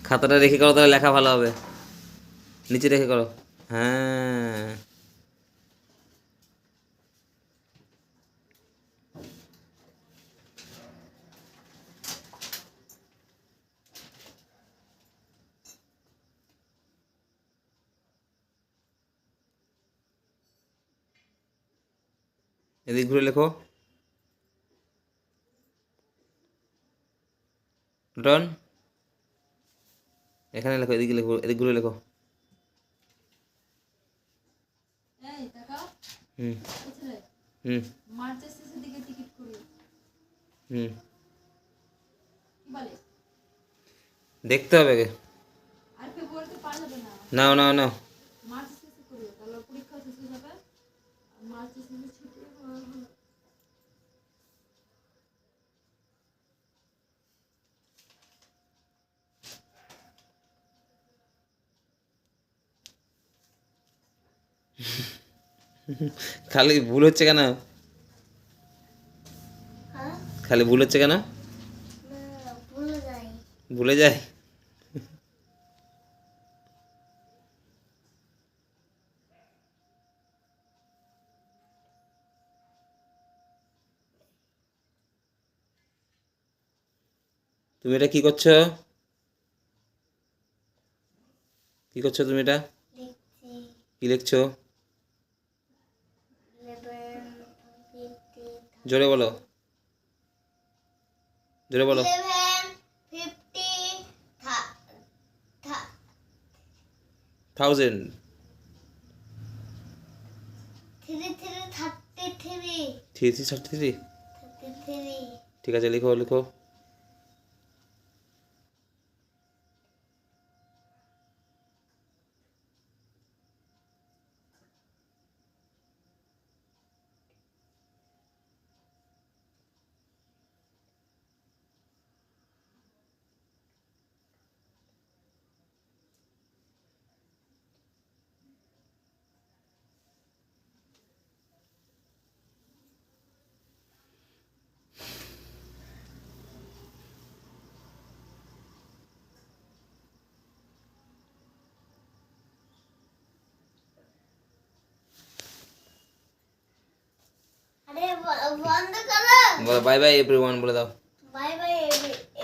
খাতাটা রেখে করো, তাহলে লেখা ভালো হবে। নিচে রেখে করো। হ্যাঁ, এদিক ঘুরে লেখো। ডন, এখানে লেখো, এদিকে লেখো, এদিক ঘুরে লেখো। হুম হুম হুম, দেখতে হবে আগে। নাও নাও নাও। খালি ভুল হচ্ছে কেন? খালি ভুল হচ্ছে কেন? ভুলে যায়। তুমি এটা কি করছো? কি করছো তুমি এটা? কি লিখছো? জোরে বলো, জোরে বলো। 1000। 333। ঠিক আছে, লিখো লিখো। বাই বাই এভরিওয়ান বলে দাও। Bye bye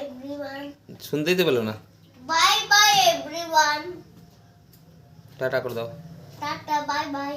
everyone. শুনতেই তো পেলো না। Bye bye everyone. টাটা করে দাও। Tata, bye bye.